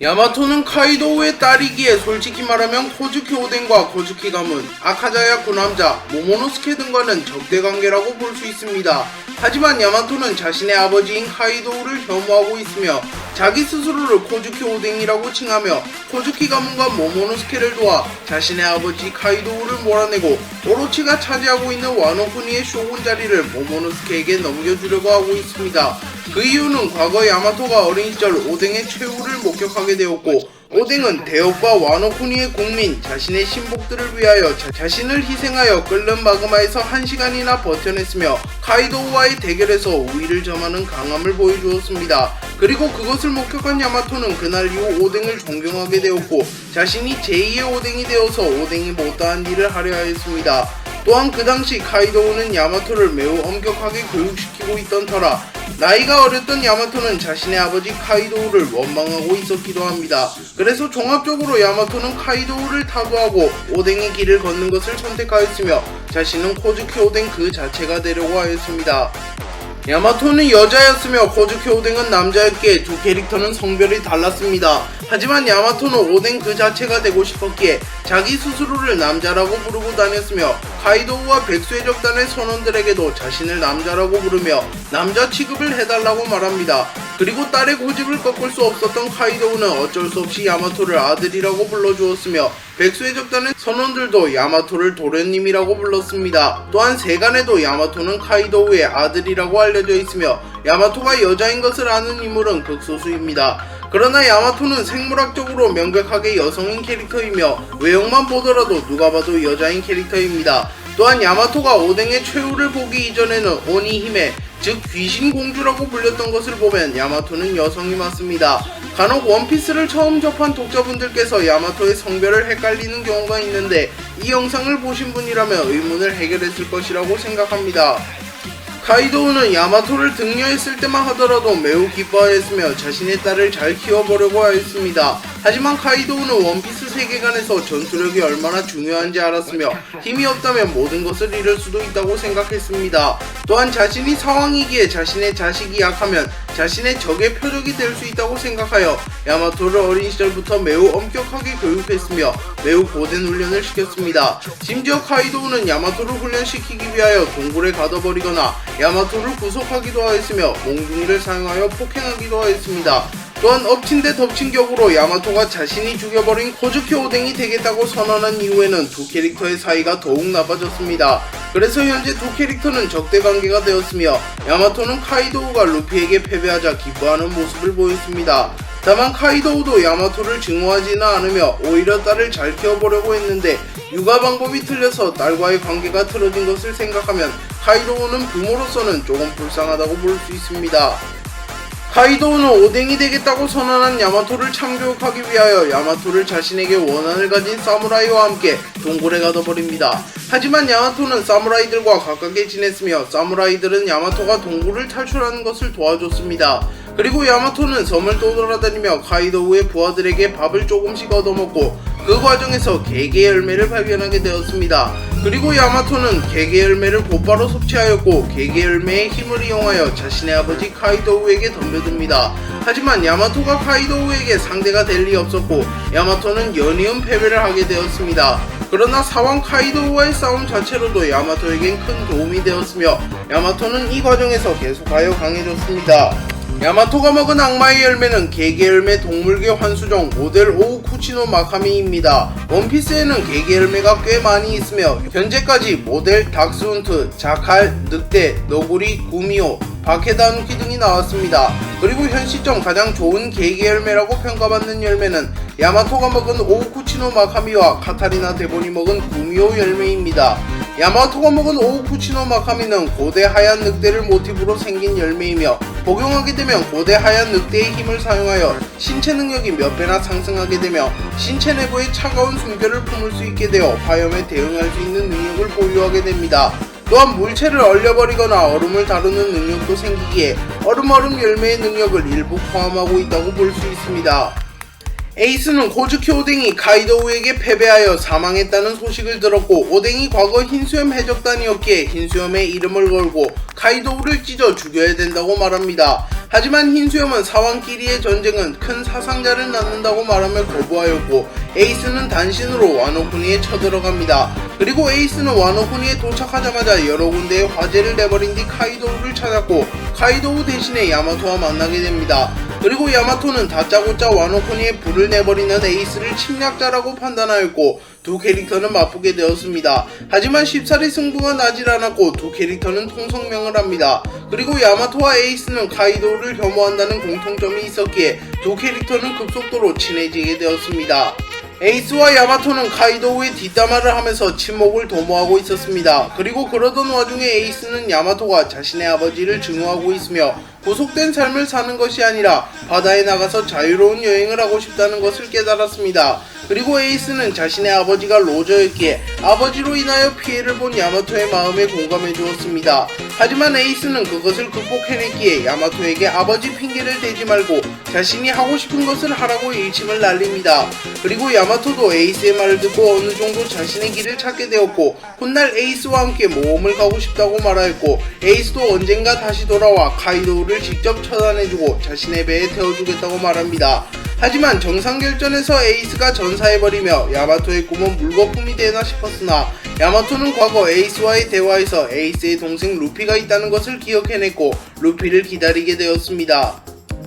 야마토는 카이도우의 딸이기에 솔직히 말하면 코즈키 오덴과 코즈키 가문, 아카자야 구남자, 모모노스케 등과는 적대관계라고 볼 수 있습니다. 하지만 야마토는 자신의 아버지인 카이도우를 혐오하고 있으며 자기 스스로를 코즈키 오덴이라고 칭하며 코즈키 가문과 모모노스케를 도와 자신의 아버지 카이도우를 몰아내고 오로치가 차지하고 있는 와노쿠니의 쇼군 자리를 모모노스케에게 넘겨주려고 하고 있습니다. 그 이유는 과거 야마토가 어린 시절 오뎅의 최후를 목격하게 되었고, 오뎅은 대업과 와노쿠니의 국민, 자신의 신복들을 위하여 자신을 희생하여 끓는 마그마에서 1시간이나 버텨냈으며 카이도우와의 대결에서 우위를 점하는 강함을 보여주었습니다. 그리고 그것을 목격한 야마토는 그날 이후 오뎅을 존경하게 되었고 자신이 제2의 오뎅이 되어서 오뎅이 못다한 일을 하려 하였습니다. 또한 그 당시 카이도우는 야마토를 매우 엄격하게 교육시키고 있던 터라 나이가 어렸던 야마토는 자신의 아버지 카이도우를 원망하고 있었기도 합니다. 그래서 종합적으로 야마토는 카이도우를 타도하고 오뎅의 길을 걷는 것을 선택하였으며 자신은 코즈키 오뎅 그 자체가 되려고 하였습니다. 야마토는 여자였으며 코즈키 오뎅은 남자였기에 두 캐릭터는 성별이 달랐습니다. 하지만 야마토는 오뎅 그 자체가 되고 싶었기에 자기 스스로를 남자라고 부르고 다녔으며 카이도우와 백수의 적단의 선원들에게도 자신을 남자라고 부르며 남자 취급을 해달라고 말합니다. 그리고 딸의 고집을 꺾을 수 없었던 카이도우는 어쩔 수 없이 야마토를 아들이라고 불러주었으며 백수의 적단의 선원들도 야마토를 도련님이라고 불렀습니다. 또한 세간에도 야마토는 카이도우의 아들이라고 알려져 있으며 야마토가 여자인 것을 아는 인물은 극소수입니다. 그러나 야마토는 생물학적으로 명백하게 여성인 캐릭터이며 외형만 보더라도 누가 봐도 여자인 캐릭터입니다. 또한 야마토가 오뎅의 최후를 보기 이전에는 오니히메, 즉 귀신공주라고 불렸던 것을 보면 야마토는 여성이 맞습니다. 간혹 원피스를 처음 접한 독자분들께서 야마토의 성별을 헷갈리는 경우가 있는데 이 영상을 보신 분이라면 의문을 해결했을 것이라고 생각합니다. 카이도우는 야마토를 등려했을 때만 하더라도 매우 기뻐하였으며 자신의 딸을 잘 키워보려고 하였습니다. 하지만 카이도우는 원피스 세계관에서 전투력이 얼마나 중요한지 알았으며 힘이 없다면 모든 것을 잃을 수도 있다고 생각했습니다. 또한 자신이 사왕이기에 자신의 자식이 약하면 자신의 적의 표적이 될 수 있다고 생각하여 야마토를 어린 시절부터 매우 엄격하게 교육했으며 매우 고된 훈련을 시켰습니다. 심지어 카이도우는 야마토를 훈련시키기 위하여 동굴에 가둬버리거나 야마토를 구속하기도 하였으며 몽둥이를 사용하여 폭행하기도 하였습니다. 또한 엎친 데 덮친 격으로 야마토가 자신이 죽여버린 코즈키 오뎅이 되겠다고 선언한 이후에는 두 캐릭터의 사이가 더욱 나빠졌습니다. 그래서 현재 두 캐릭터는 적대관계가 되었으며 야마토는 카이도우가 루피에게 패배하자 기뻐하는 모습을 보였습니다. 다만 카이도우도 야마토를 증오하지는 않으며 오히려 딸을 잘 키워보려고 했는데 육아 방법이 틀려서 딸과의 관계가 틀어진 것을 생각하면 카이도우는 부모로서는 조금 불쌍하다고 볼 수 있습니다. 카이도우는 오뎅이 되겠다고 선언한 야마토를 참교육하기 위하여 야마토를 자신에게 원한을 가진 사무라이와 함께 동굴에 가둬버립니다. 하지만 야마토는 사무라이들과 가깝게 지냈으며 사무라이들은 야마토가 동굴을 탈출하는 것을 도와줬습니다. 그리고 야마토는 섬을 떠돌아다니며 카이도우의 부하들에게 밥을 조금씩 얻어먹고 그 과정에서 개개 열매를 발견하게 되었습니다. 그리고 야마토는 개개 열매를 곧바로 섭취하였고 개개 열매의 힘을 이용하여 자신의 아버지 카이도우에게 덤벼듭니다. 하지만 야마토가 카이도우에게 상대가 될 리 없었고 야마토는 연이은 패배를 하게 되었습니다. 그러나 사왕 카이도우와의 싸움 자체로도 야마토에겐 큰 도움이 되었으며 야마토는 이 과정에서 계속하여 강해졌습니다. 야마토가 먹은 악마의 열매는 개개 열매 동물계 환수종 모델 오우 쿠치노 마카미입니다. 원피스에는 개개 열매가 꽤 많이 있으며 현재까지 모델 닥스훈트, 자칼, 늑대, 너구리, 구미호, 바케다누키 등이 나왔습니다. 그리고 현 시점 가장 좋은 개개 열매라고 평가받는 열매는 야마토가 먹은 오우 쿠치노 마카미와 카타리나 데본이 먹은 구미호 열매입니다. 야마토가 먹은 오우 쿠치노 마카미는 고대 하얀 늑대를 모티브로 생긴 열매이며 복용하게 되면 고대 하얀 늑대의 힘을 사용하여 신체 능력이 몇 배나 상승하게 되며 신체 내부에 차가운 숨결을 품을 수 있게 되어 화염에 대응할 수 있는 능력을 보유하게 됩니다. 또한 물체를 얼려버리거나 얼음을 다루는 능력도 생기기에 얼음 열매의 능력을 일부 포함하고 있다고 볼 수 있습니다. 에이스는 고즈키 오뎅이 가이도우에게 패배하여 사망했다는 소식을 들었고, 오뎅이 과거 흰수염 해적단이었기에 흰수염에 이름을 걸고 가이도우를 찢어 죽여야 된다고 말합니다. 하지만 흰수염은 사왕끼리의 전쟁은 큰 사상자를 낳는다고 말하며 거부하였고, 에이스는 단신으로 와노쿠니에 쳐들어갑니다. 그리고 에이스는 와노쿠니에 도착하자마자 여러 군데에 화재를 내버린 뒤 카이도우를 찾았고, 카이도우 대신에 야마토와 만나게 됩니다. 그리고 야마토는 다짜고짜 와노쿠니에 불을 내버리는 에이스를 침략자라고 판단하였고, 두 캐릭터는 맞붙게 되었습니다. 하지만 쉽사리 승부가 나질 않았고 두 캐릭터는 통성명을 합니다. 그리고 야마토와 에이스는 카이도우를 혐오한다는 공통점이 있었기에 두 캐릭터는 급속도로 친해지게 되었습니다. 에이스와 야마토는 카이도우의 뒷담화를 하면서 친목을 도모하고 있었습니다. 그리고 그러던 와중에 에이스는 야마토가 자신의 아버지를 증오하고 있으며 구속된 삶을 사는 것이 아니라 바다에 나가서 자유로운 여행을 하고 싶다는 것을 깨달았습니다. 그리고 에이스는 자신의 아버지가 로저였기에 아버지로 인하여 피해를 본 야마토의 마음에 공감해 주었습니다. 하지만 에이스는 그것을 극복해냈기에 야마토에게 아버지 핑계를 대지 말고 자신이 하고 싶은 것을 하라고 일침을 날립니다. 그리고 야마토도 에이스의 말을 듣고 어느 정도 자신의 길을 찾게 되었고, 훗날 에이스와 함께 모험을 가고 싶다고 말하였고, 에이스도 언젠가 다시 돌아와 카이도우를 직접 처단해주고 자신의 배에 태워주겠다고 말합니다. 하지만 정상결전에서 에이스가 전사해버리며 야마토의 꿈은 물거품이 되나 싶었으나, 야마토는 과거 에이스와의 대화에서 에이스의 동생 루피가 있다는 것을 기억해냈고 루피를 기다리게 되었습니다.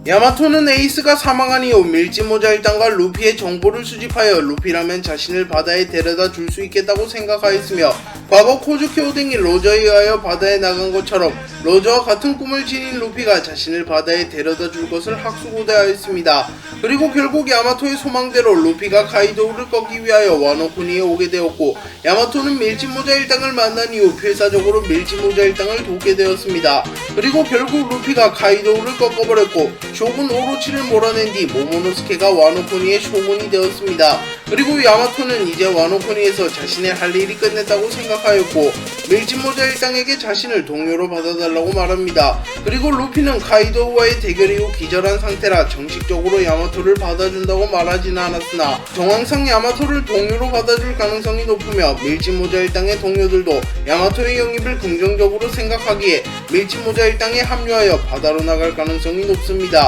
야마토는 에이스가 사망한 이후 밀짚모자 일당과 루피의 정보를 수집하여 루피라면 자신을 바다에 데려다 줄 수 있겠다고 생각하였으며, 과거 코즈키 오뎅이 로저에 의하여 바다에 나간 것처럼 로저와 같은 꿈을 지닌 루피가 자신을 바다에 데려다 줄 것을 학수고대하였습니다. 그리고 결국 야마토의 소망대로 루피가 카이도우를 꺾기 위하여 와노쿠니에 오게 되었고, 야마토는 밀짚모자 일당을 만난 이후 필사적으로 밀짚모자 일당을 돕게 되었습니다. 그리고 결국 루피가 카이도우를 꺾어버렸고 쇼군 오로치를 몰아낸 뒤 모모노스케가 와노쿠니의 쇼군이 되었습니다. 그리고 야마토는 이제 와노쿠니에서 자신의 할 일이 끝냈다고 생각하였고 밀짚모자 일당에게 자신을 동료로 받아달라고 말합니다. 그리고 루피는 카이도우와의 대결 이후 기절한 상태라 정식적으로 야마토를 받아준다고 말하지는 않았으나 정황상 야마토를 동료로 받아줄 가능성이 높으며 밀짚모자 일당의 동료들도 야마토의 영입을 긍정적으로 생각하기에 밀짚모자 일당에 합류하여 바다로 나갈 가능성이 높습니다.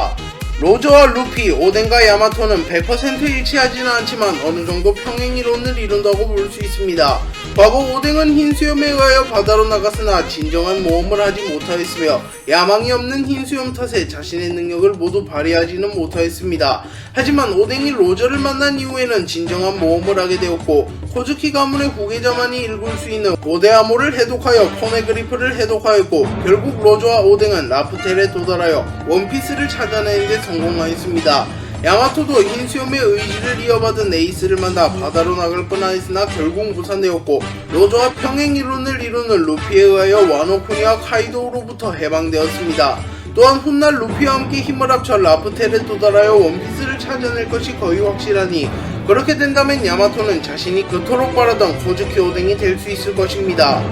로저와 루피, 오덴과 야마토는 100% 일치하지는 않지만 어느 정도 평행이론을 이룬다고 볼 수 있습니다. 과거 오뎅은 흰수염에 의하여 바다로 나갔으나 진정한 모험을 하지 못하였으며 야망이 없는 흰수염 탓에 자신의 능력을 모두 발휘하지는 못하였습니다. 하지만 오뎅이 로저를 만난 이후에는 진정한 모험을 하게 되었고, 코즈키 가문의 후계자만이 읽을 수 있는 고대암호를 해독하여 포네그리프를 해독하였고, 결국 로저와 오뎅은 라프텔에 도달하여 원피스를 찾아내는 데 성공하였습니다. 야마토도 흰수염의 의지를 이어받은 에이스를 만나 바다로 나갈 뻔하였으나 결국 무산되었고, 로저와 평행이론을 이루는 루피에 의하여 와노쿠니와 카이도우로부터 해방되었습니다. 또한 훗날 루피와 함께 힘을 합쳐 라프텔에 도달하여 원피스를 찾아낼 것이 거의 확실하니, 그렇게 된다면 야마토는 자신이 그토록 바라던 코즈키 오뎅이 될 수 있을 것입니다.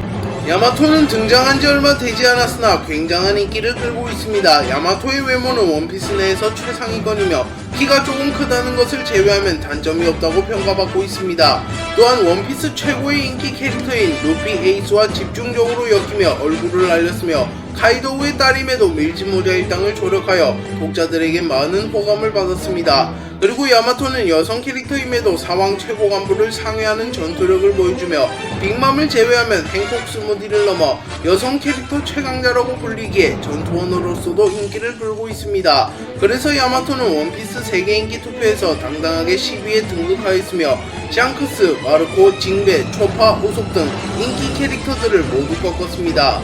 야마토는 등장한 지 얼마 되지 않았으나 굉장한 인기를 끌고 있습니다. 야마토의 외모는 원피스 내에서 최상위권이며 키가 조금 크다는 것을 제외하면 단점이 없다고 평가받고 있습니다. 또한 원피스 최고의 인기 캐릭터인 루피 에이스와 집중적으로 엮이며 얼굴을 알렸으며 카이도우의 딸임에도 밀짚모자 일당을 조력하여 독자들에게 많은 호감을 받았습니다. 그리고 야마토는 여성 캐릭터임에도 사왕 최고 간부를 상회하는 전투력을 보여주며 빅맘을 제외하면 행콕 스무디를 넘어 여성 캐릭터 최강자라고 불리기에 전투원으로서도 인기를 끌고 있습니다. 그래서 야마토는 원피스 세계 인기 투표에서 당당하게 10위에 등극하였으며 샹크스, 마르코, 징베, 초파, 우속 등 인기 캐릭터들을 모두 꺾었습니다.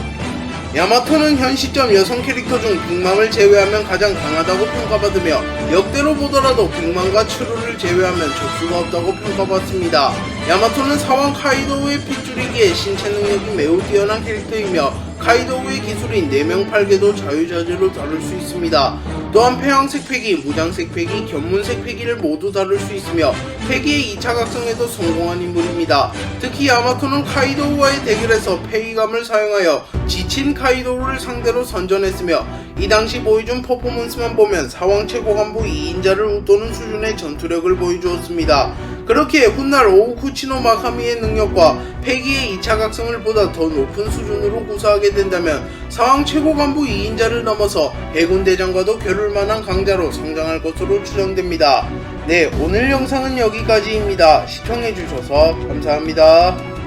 야마토는 현 시점 여성 캐릭터 중 빅맘을 제외하면 가장 강하다고 평가받으며 역대로 보더라도 빅맘과 추루를 제외하면 적수가 없다고 평가받습니다. 야마토는 사왕 카이도우의 핏줄이기에 신체 능력이 매우 뛰어난 캐릭터이며 카이도우의 기술인 4명 8개도 자유자재로 다룰 수 있습니다. 또한 폐왕색 패기, 무장색 패기, 견문색 패기를 모두 다룰 수 있으며 패기의 2차 각성에도 성공한 인물입니다. 특히 야마토는 카이도우와의 대결에서 패기감을 사용하여 지친 카이도우를 상대로 선전했으며 이 당시 보여준 퍼포먼스만 보면 사왕 최고 간부 2인자를 웃도는 수준의 전투력을 보여주었습니다. 그렇게 훗날 오우쿠치노 마카미의 능력과 패기의 2차 각성을 보다 더 높은 수준으로 구사하게 된다면 사왕 최고 간부 2인자를 넘어서 해군 대장과도 겨룰 만한 강자로 성장할 것으로 추정됩니다. 네, 오늘 영상은 여기까지입니다. 시청해주셔서 감사합니다.